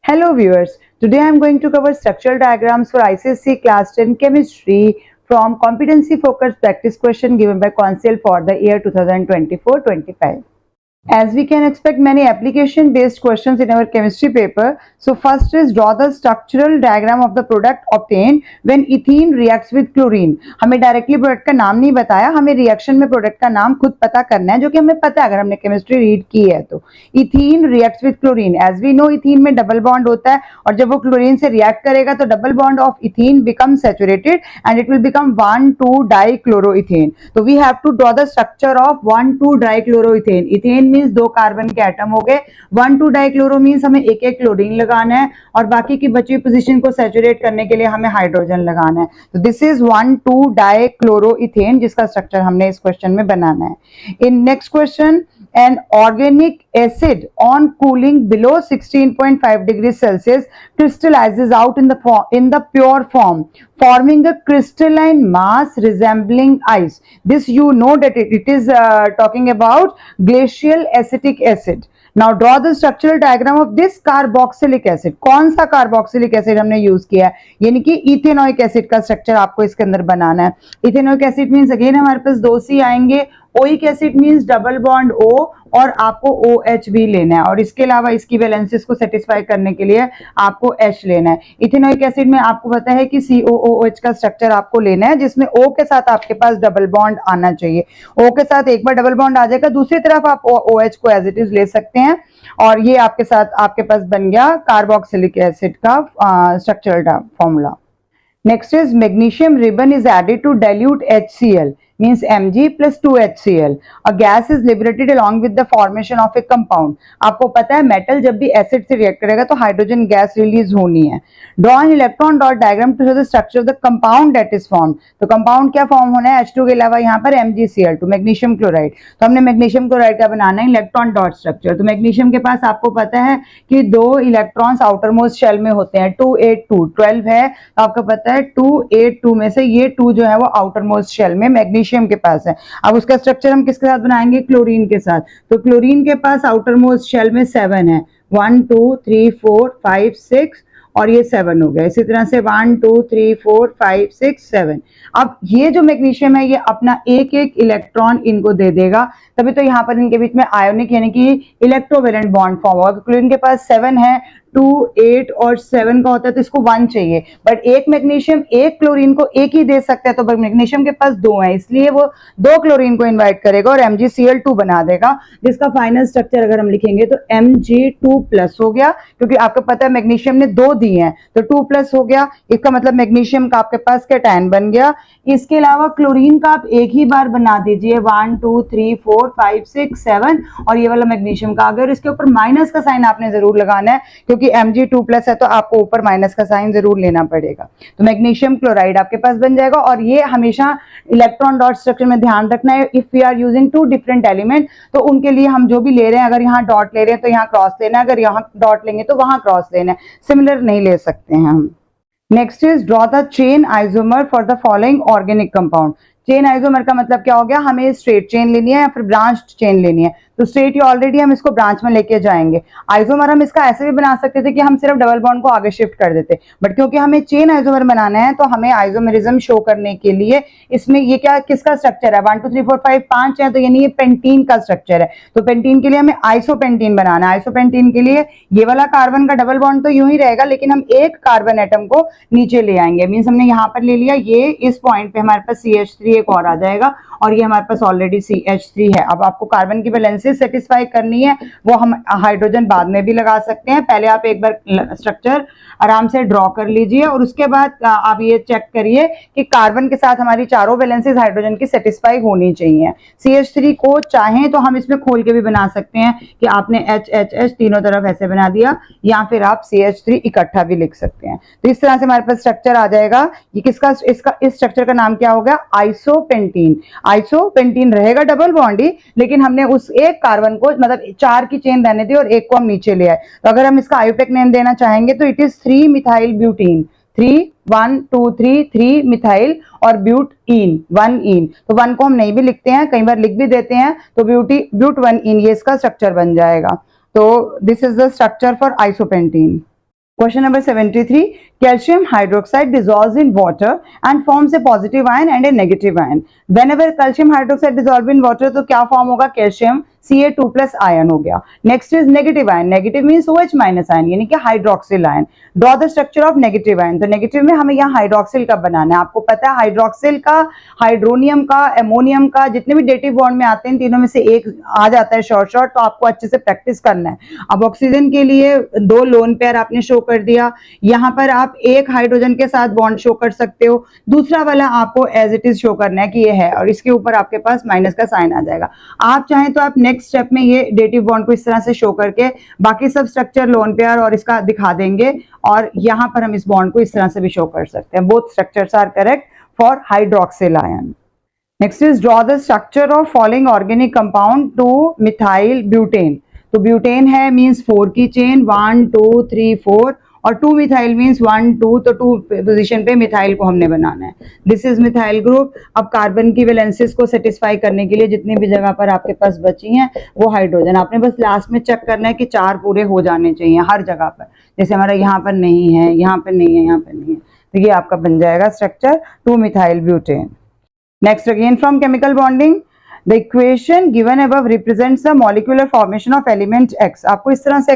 Hello viewers, today I am going to cover structural diagrams for ICSE Class 10 Chemistry from competency focused practice question given by Council for the year 2024-25. As we can expect many application based questions in our chemistry paper, so first is draw the structural diagram of the product obtained when ethene reacts with chlorine. हमें directly product का नाम नहीं बताया, हमें reaction में product का नाम खुद पता करना है, जो कि हमें पता है अगर हमने केमिस्ट्री रीड की है तो। Ethene reacts with chlorine, as we know ethene में डबल बॉन्ड होता है और जब वो क्लोरीन से रिएक्ट करेगा तो double bond of ethene become saturated and it will become 1,2-डाइक्लोरोइथेन। तो we have to draw the structure of 1,2-डाइक्लोरोइथेन। इथेन मींस दो कार्बन के एटम हो गए, 1,2-डाइक्लोरो मींस हमें एक एक क्लोरीन लगाना है और बाकी की बची हुई पोजीशन को सैचुरेट करने के लिए हमें हाइड्रोजन लगाना है। तो दिस इज 1,2-डाइक्लोरोइथेन जिसका स्ट्रक्चर हमने इस क्वेश्चन में बनाना है। In next question, an organic acid on cooling below 16.5 degrees Celsius crystallizes out in the pure form, forming a crystalline mass resembling ice. This you know that it is talking about glacial acetic acid. Now draw the structural diagram of this carboxylic acid. कौन सा carboxylic acid हमने use किया है, यानी कि ethanoic acid का structure आपको इसके अंदर बनाना है। इथेनोइक एसिड मींस अगेन हमारे पास दो सी आएंगे, oic acid means double bond O और आपको OH भी लेना है और इसके अलावा इसकी वैलेंसीज को सेटिस्फाई करने के लिए आपको H लेना है। इथेनोइक एसिड में आपको पता है कि COOH का स्ट्रक्चर आपको लेना है जिसमें O के साथ आपके पास डबल बॉन्ड आना चाहिए। O के साथ एक बार डबल बॉन्ड आ जाएगा, दूसरी तरफ आप OH को एज इट इज ले सकते हैं और ये आपके साथ आपके पास बन गया कार्बोक्सिलिक एसिड का structural formula. Next is magnesium ribbon is added to dilute HCl means Mg plus 2HCl. A gas is liberated along with the formation of a compound. आपको पता है मेटल जब भी एसिड से रिएक्ट करेगा तो hydrogen gas release होनी है। Draw an electron dot diagram to show the structure of the compound that is formed. तो कंपाउंड क्या फॉर्म होना है, H2 के अलावा यहाँ पर MgCl2 मैग्नीशियम क्लोराइड। तो हमने मैग्नीशियम क्लोराइड का बनाना है इलेक्ट्रॉन डॉट स्ट्रक्चर। तो मैग्नीशियम के पास आपको पता है कि दो इलेक्ट्रॉन्स आउटर मोस्ट शेल में होते हैं, 282 12 है तो आपको पता है 282 में से ये 2 जो है वो आउटर मोस्ट शेल में मैग्नीशियम के पास है। अब उसका स्ट्रक्चर हम किसके साथ बनाएंगे, क्लोरीन के साथ। तो क्लोरीन के पास आउटर मोस्ट शेल में 7 है, 1 2 3 4 5 6 और ये 7 हो गया। इसी तरह से 1 2 3 4 5 6 7। अब ये जो मैग्नीशियम है ये अपना एक एक इलेक्ट्रॉन इनको दे देगा, तभी तो यहाँ पर इनके बीच में आयोनिक यानी कि इलेक्ट्रोवेलेंट बॉन्ड फॉर्म होगा। क्लोरीन के पास 7 है, 2 8 और 7 का होता है तो इसको 1 चाहिए, बट एक मैग्नीशियम एक क्लोरीन को एक ही दे सकता है तो मैग्नीशियम के पास 2 है, इसलिए वो 2 क्लोरीन को इनवाइट करेगा और MgCl2 बना देगा, जिसका फाइनल स्ट्रक्चर अगर हम लिखेंगे तो Mg2+ हो गया, क्योंकि आपको पता है मैग्नीशियम ने 2 दिए हैं तो 2+ हो गया। इसका मतलब मैग्नीशियम का आपके पास कैटायन बन गया। इसके अलावा क्लोरीन का आप एक ही बार बना दीजिए 1 2 3 4 5 6 7 और ये वाला मैग्नीशियम का, अगर इसके ऊपर माइनस का साइन आपने जरूर लगाना है क्योंकि Mg2+ है तो आपको ऊपर माइनस का साइन जरूर लेना पड़ेगा। तो मैग्नीशियम क्लोराइड आपके पास बन जाएगा और ये हमेशा इलेक्ट्रॉन डॉट स्ट्रक्चर में ध्यान रखना है, if we are using 2 different element तो उनके लिए हम जो भी ले रहे हैं, अगर यहाँ डॉट ले रहे हैं तो यहाँ क्रॉस लेना है, अगर यहाँ डॉट लेंगे तो वहां क्रॉस लेना है, सिमिलर नहीं ले सकते हैं हम। Next is draw the chain isomer for the following organic compound. Chain isomer का मतलब क्या हो गया, हमें स्ट्रेट चेन लेनी है या फिर ब्रांच चेन लेनी है। तो स्ट्रेट ही ऑलरेडी हम इसको ब्रांच में लेके जाएंगे। आइसोमर हम इसका ऐसे भी बना सकते थे कि हम सिर्फ डबल बॉन्ड को आगे शिफ्ट कर देते, बट क्योंकि हमें चेन आइसोमर बनाना है तो हमें आइसोमेरिज्म शो करने के लिए इसमें ये क्या किसका स्ट्रक्चर है, 1 2 3 4 5 5 है तो यानी ये पेंटीन का स्ट्रक्चर है। तो पेंटीन के लिए हमें आइसोपेंटीन बनाना है। आइसोपेंटीन के लिए ये वाला कार्बन का डबल बॉन्ड तो यूं ही रहेगा, लेकिन हम एक कार्बन एटम को नीचे ले आएंगे। मीन्स हमने यहाँ पर ले लिया, ये इस पॉइंट पे हमारे पास CH3 एक और आ जाएगा और ये हमारे पास ऑलरेडी CH3 है। अब आपको कार्बन की वैलेंसी सेटिस्फाई करनी है, वो हम हाइड्रोजन बाद में भी लगा सकते हैं। पहले आप एक बार स्ट्रक्चर आराम से ड्रॉ कर लीजिए और उसके बाद आप ये चेक करिए कि कार्बन के साथ हमारी चारों वैलेंसीज हाइड्रोजन की सेटिस्फाई होनी चाहिए। CH3 को चाहें तो हम इसमें खोल के भी बना सकते हैं कि आपने HHH तीनों तरफ ऐसे बना दिया, या फिर आप CH3 इकट्ठा भी लिख सकते हैं। तो इस तरह से हमारे पास स्ट्रक्चर आ जाएगा। ये किसका, इसका इस स्ट्रक्चर का नाम क्या होगा, आइसोपेंटीन। आइसोपेंटीन रहेगा डबल बॉन्ड ही, लेकिन हमने उस एक कार्बन को मतलब 4 की चेन रहने दी और एक को हम नीचे ले आए। तो अगर हम इसका आयुपेक नेम देना चाहेंगे तो it is 3 methyl butene, 3 1 2 3 3 methyl और ब्यूट इन 1 इन। तो 1 को हम नहीं भी लिखते हैं, कई बार लिख भी देते हैं, तो ब्यूट 1 इन ये इसका स्ट्रक्चर बन जाएगा। तो this is the structure for isopentene. Question number 73. Calcium hydroxide dissolves in water and forms a positive ion and a negative ion. Whenever calcium hydroxide dissolve in water, तो क्या फॉर्म होगा? कैल्शियम Ca2 प्लस आयन हो गया. Next is negative ion. Negative means OH minus ion, यानी कि hydroxyl ion. Draw the structure of negative ion. तो negative में हमें यहाँ हाइड्रोक्सिल का बनाना है. आपको पता है हाइड्रोक्सिल का, हाइड्रोनियम का, एमोनियम का, जितने भी डेटिव बॉन्ड में आते हैं तीनों में से एक आ जाता है शॉर्ट शॉर्ट. तो आपको अच्छे से प्रैक्टिस करना है. अब ऑक्सीजन के लिए 2 लोन पेयर आपने शो कर दिया. यहाँ पर आप एक हाइड्रोजन के साथ बॉन्ड शो कर सकते हो, दूसरा वाला आपको एज इट इज शो करना है कि ये है, और इसके ऊपर आपके पास माइनस का साइन आ जाएगा. आप चाहें तो आप नेक्स्ट स्टेप में ये डेटिव बॉन्ड को इस तरह से शो करके बाकी सब स्ट्रक्चर लोन पेयर और इसका दिखा देंगे, और यहां पर हम इस बॉन्ड को इस तरह से भी शो कर सकते हैं. Both structures are correct for hydroxyl ion. Next is draw the structure of following organic compound two methyl butane. तो ब्यूटेन है मींस 4 की चेन, 1 2 3 4, और 2 मिथाइल मीन्स 1 2, तो 2 पोजीशन पे मिथाइल को हमने बनाना है. This is methyl group. अब कार्बन की वैलेंसीज को सेटिस्फाई करने के लिए जितनी भी जगह पर आपके पास बची हैं वो हाइड्रोजन, आपने बस लास्ट में चेक करना है कि 4 पूरे हो जाने चाहिए हर जगह पर. जैसे हमारा यहाँ पर नहीं है, यहाँ पर नहीं है, यहाँ पर नहीं है, तो ये आपका बन जाएगा structure 2 methyl butane. Next again from chemical bonding. The equation given above represents the molecular formation of element X. आपको इस तरह से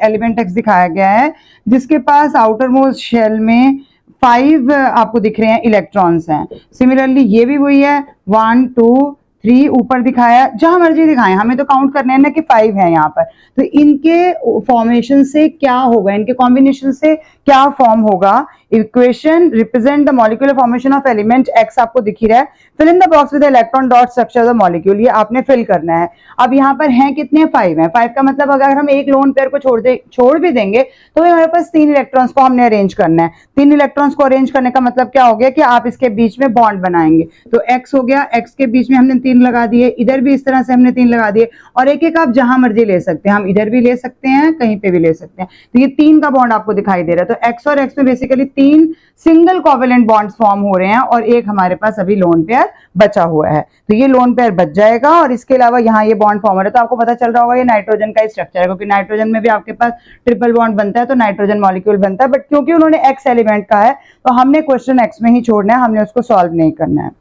एलिमेंट X दिखाया गया है जिसके पास आउटर मोस्ट शेल में 5 आपको दिख रहे हैं इलेक्ट्रॉन्स हैं. सिमिलरली ये भी वही है, 1 2 3 ऊपर दिखाया, जहां मर्जी दिखाएं, हमें तो काउंट करना है ना कि 5 है यहाँ पर. तो इनके फॉर्मेशन से क्या होगा, इनके कॉम्बिनेशन से क्या फॉर्म होगा? Equation represent the molecular formation of element X आपको दिख ही रहा है. Fill in the box with electron dot structure the molecule. ये आपने फिल करना है. अब यहाँ पर हैं कितने? 5 हैं. 5 का मतलब अगर हम एक लोन पेयर को छोड़ भी देंगे तो हमारे पास 3 इलेक्ट्रॉन्स को हमने अरेंज करना है. 3 इलेक्ट्रॉन्स को अरेंज करने का मतलब क्या हो गया कि आप इसके बीच में बॉन्ड बनाएंगे. तो X हो गया, X के बीच में हमने 3 लगा दिए, इधर भी इस तरह से हमने 3 लगा दिए, और एक एक आप जहां मर्जी ले सकते हैं. हम इधर भी ले सकते हैं, कहीं पे भी ले सकते हैं. तो ये 3 का बॉन्ड आपको दिखाई दे रहा है. तो X और X में basically 3 single covalent bonds form हो रहे हैं, और एक हमारे पास अभी लोन पेयर बचा हुआ है. तो ये लोन पेयर बच जाएगा, और इसके अलावा यहाँ ये बॉन्ड फॉर्म हो रहा है. तो आपको पता चल रहा होगा ये नाइट्रोजन का ही स्ट्रक्चर है, क्योंकि नाइट्रोजन में भी आपके पास ट्रिपल बॉन्ड बनता है, तो नाइट्रोजन मॉलिक्यूल बनता है. बट क्योंकि उन्होंने X एलिमेंट का है तो हमने क्वेश्चन X में ही छोड़ना है, हमने उसको सॉल्व नहीं करना है.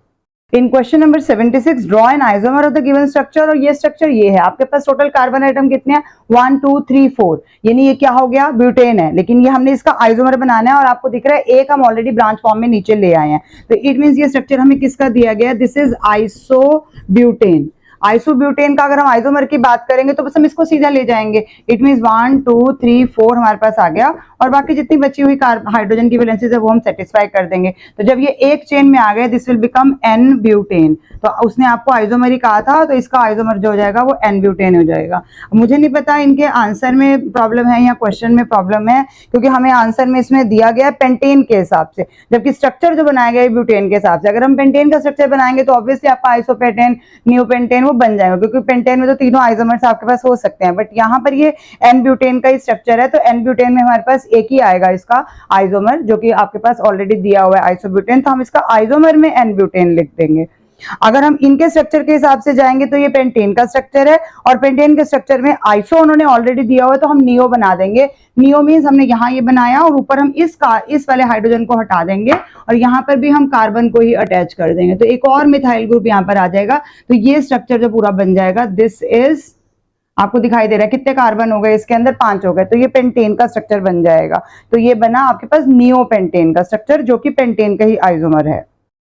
In question number 76 draw an isomer of the given structure. और ये स्ट्रक्चर ये है, आपके पास टोटल कार्बन आइटम कितने हैं? 1 2 3 4, यानी ये क्या हो गया? ब्यूटेन है. लेकिन ये हमने इसका आइसोमर बनाना है, और आपको दिख रहा है एक हम ऑलरेडी ब्रांच फॉर्म में नीचे ले आए हैं. तो इट मींस ये स्ट्रक्चर हमें किसका दिया गया? This is isobutane. आइसोब्यूटेन का अगर हम आइसोमर की बात करेंगे तो बस हम इसको सीधा ले जाएंगे. इट मींस 1 2 3 4 हमारे पास आ गया, और बाकी जितनी बची हुई हाइड्रोजन की वैलेंसीज है वो हम सेटिस्फाई कर देंगे. तो जब ये एक चेन में आ गए, this will become an butane. तो उसने आपको आइसोमर ही कहा था, तो इसका आइसोमर जो हो जाएगा वो एन ब्यूटेन हो जाएगा. मुझे नहीं पता इनके आंसर में प्रॉब्लम है या क्वेश्चन में प्रॉब्लम है, क्योंकि हमें आंसर में इसमें दिया गया है पेंटेन के हिसाब से, जबकि स्ट्रक्चर जो बनाया गया है ब्यूटेन के हिसाब से. अगर हम पेंटेन का स्ट्रक्चर बनाएंगे तो ऑब्वियसली आपका आइसोपेंटेन, नियोपेंटेन वो बन जाएगा, क्योंकि पेंटेन में तो तीनों आइसोमर्स आपके पास हो सकते हैं. बट यहाँ पर ये एन ब्यूटेन का ही स्ट्रक्चर है, तो एन ब्यूटेन में हमारे पास एक ही आएगा इसका आइसोमर, जो कि आपके पास ऑलरेडी दिया हुआ है आइसोब्यूटेन. तो हम इसका आइसोमर में एन ब्यूटेन लिख देंगे. अगर हम इनके स्ट्रक्चर के हिसाब से जाएंगे तो ये पेंटेन का स्ट्रक्चर है, और पेंटेन के स्ट्रक्चर में आइसो उन्होंने ऑलरेडी दिया हुआ है, तो हम नियो बना देंगे. नियो मींस हमने यहाँ ये बनाया, और ऊपर हम इस वाले हाइड्रोजन को हटा देंगे, और यहाँ पर भी हम कार्बन को ही अटैच कर देंगे. तो एक और मिथाइल ग्रुप यहाँ पर आ जाएगा. तो ये स्ट्रक्चर जो पूरा बन जाएगा, दिस इज, आपको दिखाई दे रहा है कितने कार्बन हो गए इसके अंदर? 5 हो गए. तो ये पेंटेन का स्ट्रक्चर बन जाएगा. तो ये बना आपके पास नियो पेंटेन का स्ट्रक्चर, जो कि पेंटेन का ही आइसोमर है.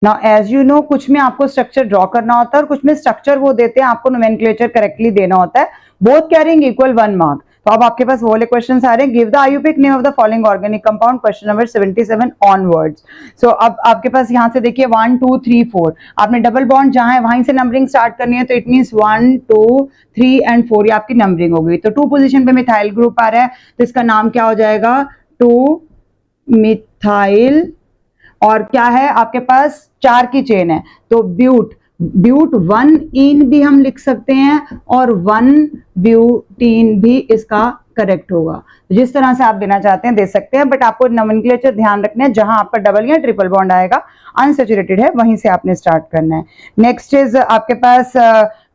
नाउ एज यू नो, कुछ में आपको स्ट्रक्चर ड्रॉ करना होता है और कुछ में स्ट्रक्चर वो देते हैं, आपको नोमेनक्लेचर करेक्टली देना होता है. Both carrying equal 1 mark. तो अब आपके पास वो वाले क्वेश्चन आ रहे हैं. Give the IUPAC name of the following organic compound. Question number 77 onwards. So अब आपके पास यहाँ से देखिए 1 2 3 4, आपने डबल बॉन्ड जहां है वहीं से नंबरिंग स्टार्ट करनी है. तो इट मींस 1 2 3 एंड 4 ये आपकी नंबरिंग हो गई. तो 2 पोजीशन पे मिथाइल ग्रुप आ रहा है, तो इसका नाम क्या हो जाएगा? 2 मिथाइल. और क्या है आपके पास? 4 की चेन है, तो ब्यूट 1 इन भी हम लिख सकते हैं, और 1 ब्यूटीन भी इसका करेक्ट होगा. जिस तरह से आप देना चाहते हैं दे सकते हैं, बट आपको नोमेनक्लेचर ध्यान रखना है, जहां आपका डबल या ट्रिपल बॉन्ड आएगा अनसैचुरेटेड है वहीं से आपने स्टार्ट करना है. नेक्स्ट इज आपके पास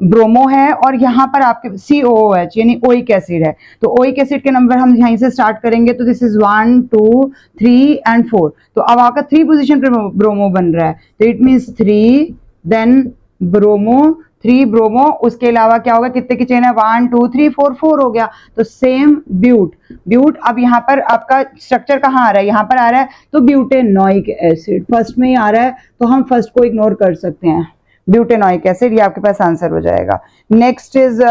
ब्रोमो है और यहाँ पर आपके COOH यानी ओइक एसिड है। तो ओइक एसिड के नंबर हम यहीं से स्टार्ट करेंगे, तो दिस इज 1 2 3 एंड 4। तो अब आपका 3 पोजीशन पे ब्रोमो बन रहा है, तो it means 3 then bromo 3 bromo, उसके अलावा क्या होगा, कितने की चेन है 1 2 3 4 4 हो गया। तो सेम ब्यूट। अब यहाँ पर आपका स्ट्रक्चर कहाँ आ रहा है, यहाँ पर आ रहा है, तो ब्यूटेनोइक एसिड फर्स्ट में ही आ रहा है, तो हम फर्स्ट को इग्नोर कर सकते हैं, ब्यूटेनोइक एसिड, ये आपके पास आंसर हो जाएगा। नेक्स्ट इज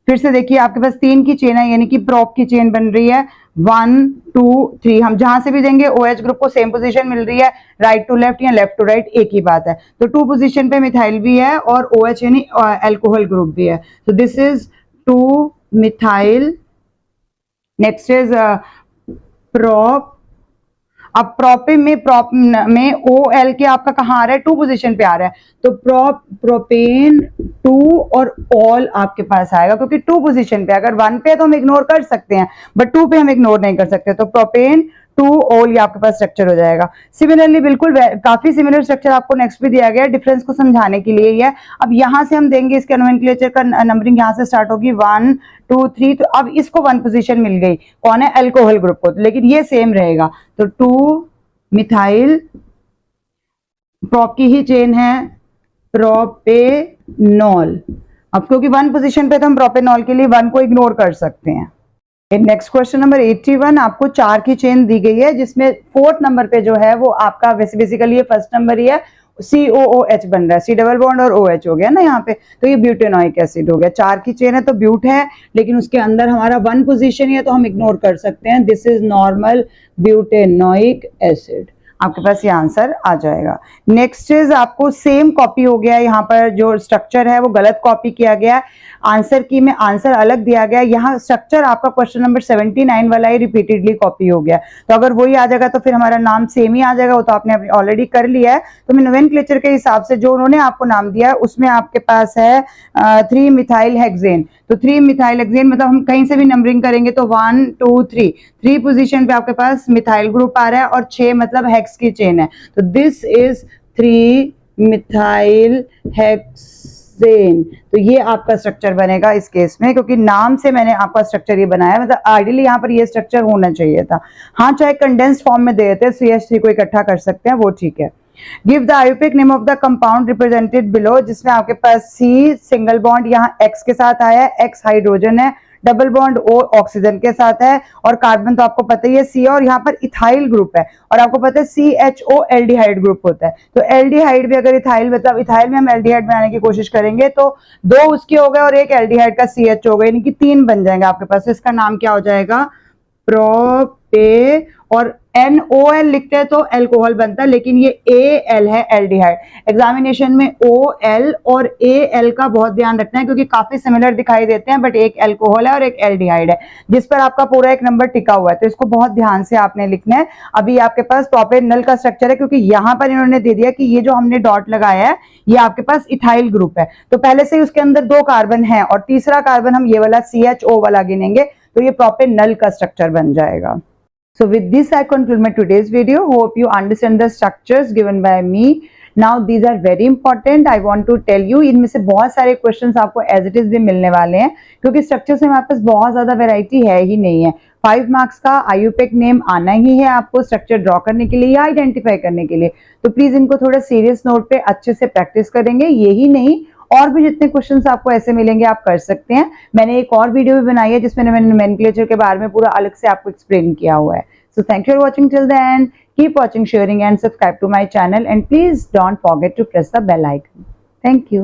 फिर से देखिए आपके पास 3 की चेन है, यानी कि प्रोप की चेन बन रही है 1 2 3। हम जहां से भी देंगे OH ग्रुप को सेम पोजीशन मिल रही है, राइट टू लेफ्ट या लेफ्ट टू राइट एक ही बात है। तो 2 पोजीशन पे मिथाइल भी है और OH यानी अल्कोहल ग्रुप भी है, तो this is 2 methyl. Next is prop. अब प्रोप में OL के आपका कहाँ आ रहा है, 2 पोजीशन पे आ रहा है, तो प्रोपेन 2 और ऑल आपके पास आएगा, क्योंकि 2 पोजीशन पे, अगर 1 पे तो हम इग्नोर कर सकते हैं बट 2 पे हम इग्नोर नहीं कर सकते, तो प्रोपेन 2 ऑल ये आपके पास स्ट्रक्चर हो जाएगा। सिमिलरली बिल्कुल काफी सिमिलर स्ट्रक्चर आपको नेक्स्ट भी दिया गया है, डिफरेंस को समझाने के लिए ही है। अब यहां से हम देंगे, इसके नोमेनक्लेचर का नंबरिंग यहां से स्टार्ट होगी 1 2 3। तो अब इसको 1 पोजीशन मिल गई, कौन है, अल्कोहल ग्रुप को, लेकिन ये सेम रहेगा, तो 2 मिथाइल, प्रोप की ही चेन है प्रोपेनॉल। अब क्योंकि 1 पोजीशन पे, तो हम प्रोपेनॉल के लिए 1 को इग्नोर कर सकते हैं। नेक्स्ट क्वेश्चन नंबर 81, आपको 4 की चेन दी गई है, जिसमें 4th नंबर पे जो है वो आपका बेसिकली ये फर्स्ट नंबर ही है, COOH बन रहा है, C डबल बॉन्ड और OH हो गया ना यहाँ पे, तो ये ब्यूटेनोइक एसिड हो गया। 4 की चेन है तो ब्यूट है, लेकिन उसके अंदर हमारा 1 पोजीशन है, तो हम इग्नोर कर सकते हैं, this is normal butanoic acid, आपके पास ये आंसर आ जाएगा। नेक्स्ट इज आपको सेम कॉपी हो गया, यहाँ पर जो स्ट्रक्चर है वो गलत कॉपी किया गया, आंसर की में आंसर अलग दिया गया, यहाँ स्ट्रक्चर आपका क्वेश्चन नंबर 79 वाला ही रिपीटेडली कॉपी हो गया। तो अगर वही आ जाएगा तो फिर हमारा नाम सेम ही आ जाएगा, वो तो आपने ऑलरेडी कर लिया है। तो मैं नोमेनक्लेचर के हिसाब से जो उन्होंने आपको नाम दिया है उसमें आपके पास है 3 मिथाइल हेक्सेन। तो 3 मिथाइल हेक्सेन मतलब हम कहीं से भी नंबरिंग करेंगे तो 1 2 3 पोजीशन पे आपके पास मिथाइल ग्रुप आ रहा है और 6 मतलब हेक्स की चेन है, तो दिस इज 3 मिथाइल हेक्सेन। तो ये आपका स्ट्रक्चर बनेगा इस केस में, क्योंकि नाम से मैंने आपका स्ट्रक्चर ये बनाया, मतलब आइडियली यहाँ पर ये स्ट्रक्चर होना चाहिए था। हाँ, चाहे कंडेंस्ड फॉर्म में दे देते, CH3 को इकट्ठा कर सकते हैं, वो ठीक है। Give the IUPAC name of the compound represented below, जिसमें आपके पास C सिंगल बॉन्ड यहाँ X के साथ आया है, X हाइड्रोजन है, डबल बॉन्ड O ऑक्सीजन के साथ है, और कार्बन तो आपको पता ही है C, और यहाँ पर इथाइल ग्रुप है, और आपको पता है CHO एल्डिहाइड ग्रुप होता है। तो एल्डिहाइड भी अगर इथाइल, मतलब इथाइल में हम एल्डिहाइड बनाने की कोशिश करेंगे तो 2 उसके हो गए और एक एल्डिहाइड का CH हो गए, यानी कि 3 बन जाएंगे आपके पास। तो इसका नाम क्या हो जाएगा, प्रोपे, और NOL लिखते हैं तो अल्कोहल बनता है, लेकिन ये AL है, एल्डिहाइड। एग्जामिनेशन में OL और AL का बहुत ध्यान रखना है, क्योंकि काफी सिमिलर दिखाई देते हैं, बट एक अल्कोहल है और एक एल्डिहाइड है, जिस पर आपका पूरा एक नंबर टिका हुआ है, तो इसको बहुत ध्यान से आपने लिखना है। अभी आपके पास प्रोपेनॉल का स्ट्रक्चर है, क्योंकि यहाँ पर इन्होंने दे दिया कि ये जो हमने डॉट लगाया है ये आपके पास इथाइल ग्रुप है, तो पहले से ही उसके अंदर 2 कार्बन है और तीसरा कार्बन हम ये वाला CHO वाला गिनेंगे, तो ये प्रोपेनॉल का स्ट्रक्चर बन जाएगा। So with this I conclude my today's video. Hope you understand the structures given by me. Now these are very important. I want to tell you, इनमें से बहुत सारे questions आपको as it is भी मिलने वाले हैं, क्योंकि स्ट्रक्चर से हमारे पास बहुत ज्यादा वैरायटी है ही नहीं है। 5 मार्क्स का आयुपेक नेम आना ही है आपको स्ट्रक्चर ड्रॉ करने के लिए या आइडेंटिफाई करने के लिए, तो प्लीज इनको थोड़ा सीरियस नोट पे अच्छे से प्रैक्टिस करेंगे। यही नहीं, और भी जितने क्वेश्चंस आपको ऐसे मिलेंगे आप कर सकते हैं। मैंने एक और वीडियो भी बनाई है जिसमें मैंने नोमेनक्लेचर के बारे में पूरा अलग से आपको एक्सप्लेन किया हुआ है। So thank you for watching till the end. Keep watching, sharing and subscribe to my channel, and please don't forget to press the bell icon. Thank you.